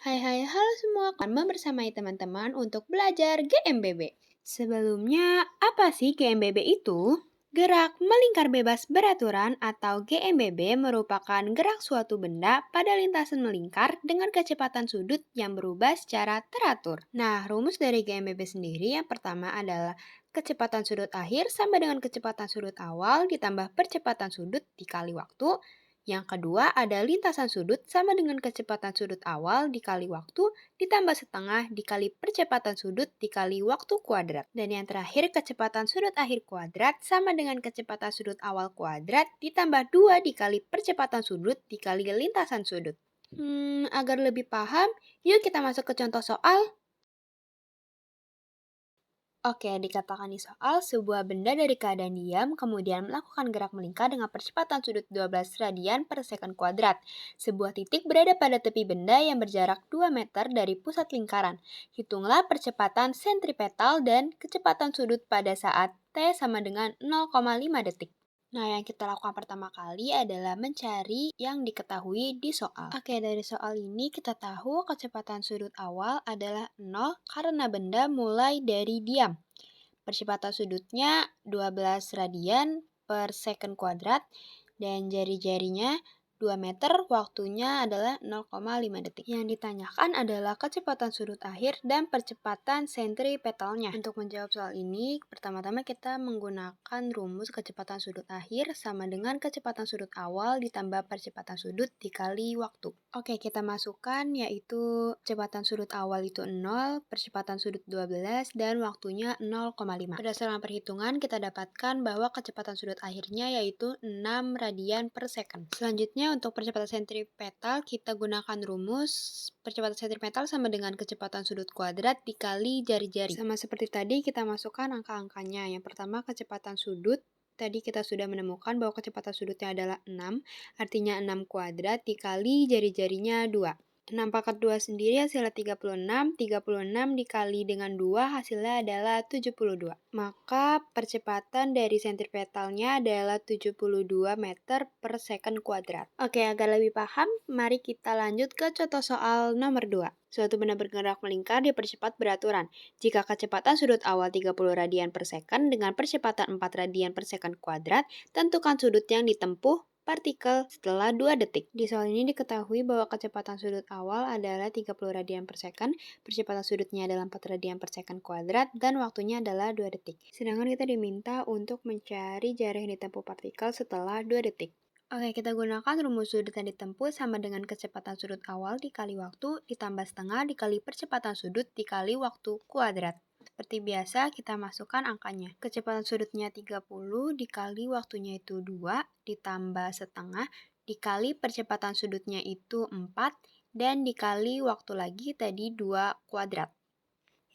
Hai, halo semua. Akan membersamai teman-teman untuk belajar GMBB. Sebelumnya, apa sih GMBB itu? Gerak melingkar bebas beraturan atau GMBB merupakan gerak suatu benda pada lintasan melingkar dengan kecepatan sudut yang berubah secara teratur. Nah, rumus dari GMBB sendiri yang pertama adalah kecepatan sudut akhir sama dengan kecepatan sudut awal ditambah percepatan sudut dikali waktu. Yang kedua ada lintasan sudut sama dengan kecepatan sudut awal dikali waktu ditambah setengah dikali percepatan sudut dikali waktu kuadrat. Dan yang terakhir kecepatan sudut akhir kuadrat sama dengan kecepatan sudut awal kuadrat ditambah 2 dikali percepatan sudut dikali lintasan sudut. Agar lebih paham, yuk kita masuk ke contoh soal. Oke, dikatakan di soal, sebuah benda dari keadaan diam kemudian melakukan gerak melingkar dengan percepatan sudut 12 radian per second kuadrat. Sebuah titik berada pada tepi benda yang berjarak 2 meter dari pusat lingkaran. Hitunglah percepatan sentripetal dan kecepatan sudut pada saat T sama dengan 0,5 detik. Nah, yang kita lakukan pertama kali adalah mencari yang diketahui di soal. Oke, dari soal ini kita tahu kecepatan sudut awal adalah 0 karena benda mulai dari diam. Percepatan sudutnya 12 radian per second kuadrat dan jari-jarinya 2 meter, waktunya adalah 0,5 detik. Yang ditanyakan adalah kecepatan sudut akhir dan percepatan sentripetalnya. Untuk menjawab soal ini, pertama-tama kita menggunakan rumus kecepatan sudut akhir sama dengan kecepatan sudut awal ditambah percepatan sudut dikali waktu. Oke, kita masukkan yaitu kecepatan sudut awal itu 0, percepatan sudut 12, dan waktunya 0,5. Berdasarkan perhitungan, kita dapatkan bahwa kecepatan sudut akhirnya yaitu 6 radian per second. Selanjutnya, untuk percepatan sentripetal, kita gunakan rumus percepatan sentripetal sama dengan kecepatan sudut kuadrat dikali jari-jari. Sama seperti tadi, kita masukkan angka-angkanya. Yang pertama, kecepatan sudut. Tadi kita sudah menemukan bahwa kecepatan sudutnya adalah 6, artinya 6 kuadrat dikali jari-jarinya 2. 6 pangkat 2 sendiri hasilnya 36, 36 dikali dengan 2 hasilnya adalah 72. Maka percepatan dari sentripetalnya adalah 72 meter per second kuadrat. Oke, agar lebih paham, mari kita lanjut ke contoh soal nomor 2. Suatu benda bergerak melingkar dipercepat beraturan. Jika kecepatan sudut awal 30 radian per second dengan percepatan 4 radian per second kuadrat, tentukan sudut yang ditempuh partikel setelah 2 detik. Di soal ini diketahui bahwa kecepatan sudut awal adalah 30 radian per second, percepatan sudutnya adalah 4 radian per second kuadrat, dan waktunya adalah 2 detik. Sedangkan kita diminta untuk mencari jarak yang ditempuh partikel setelah 2 detik. Oke, kita gunakan rumus sudut yang ditempuh sama dengan kecepatan sudut awal dikali waktu ditambah setengah dikali percepatan sudut dikali waktu kuadrat. Seperti biasa, kita masukkan angkanya. Kecepatan sudutnya 30 dikali waktunya itu 2, ditambah setengah, dikali percepatan sudutnya itu 4, dan dikali waktu lagi tadi 2 kuadrat.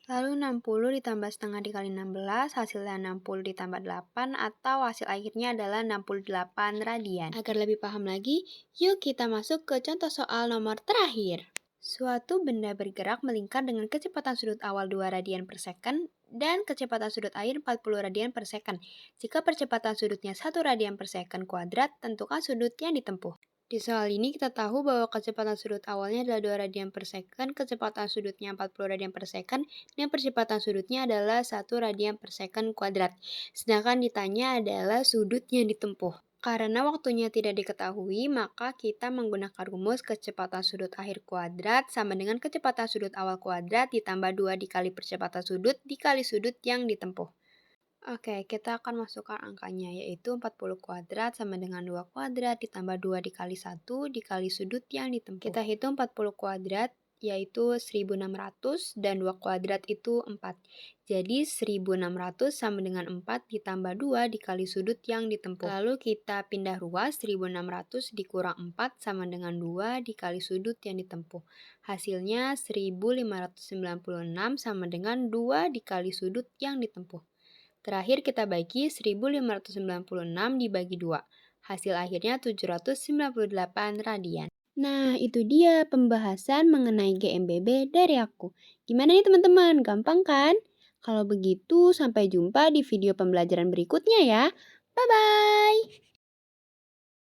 Lalu 60 ditambah setengah dikali 16, hasilnya 60 ditambah 8, atau hasil akhirnya adalah 68 radian. Agar lebih paham lagi, yuk kita masuk ke contoh soal nomor terakhir. Suatu benda bergerak melingkar dengan kecepatan sudut awal 2 radian per second dan kecepatan sudut akhir 40 radian per second. Jika percepatan sudutnya 1 radian per second kuadrat, tentukan sudut yang ditempuh. Di soal ini kita tahu bahwa kecepatan sudut awalnya adalah 2 radian per second, kecepatan sudutnya 40 radian per second, dan percepatan sudutnya adalah 1 radian per second kuadrat. Sedangkan ditanya adalah sudut yang ditempuh. Karena waktunya tidak diketahui, maka kita menggunakan rumus kecepatan sudut akhir kuadrat sama dengan kecepatan sudut awal kuadrat ditambah 2 dikali percepatan sudut dikali sudut yang ditempuh. Oke, kita akan masukkan angkanya, yaitu 40 kuadrat sama dengan 2 kuadrat ditambah 2 dikali 1 dikali sudut yang ditempuh. Kita hitung 40 kuadrat, yaitu 1600, dan 2 kuadrat itu 4. Jadi 1600 sama dengan 4 ditambah 2 dikali sudut yang ditempuh. Lalu kita pindah ruas, 1600 dikurang 4 sama dengan 2 dikali sudut yang ditempuh. Hasilnya 1596 sama dengan 2 dikali sudut yang ditempuh. Terakhir kita bagi 1596 dibagi 2. Hasil akhirnya 798 radian. Nah, itu dia pembahasan mengenai GMBB dari aku. Gimana nih teman-teman? Gampang kan? Kalau begitu, sampai jumpa di video pembelajaran berikutnya ya. Bye-bye!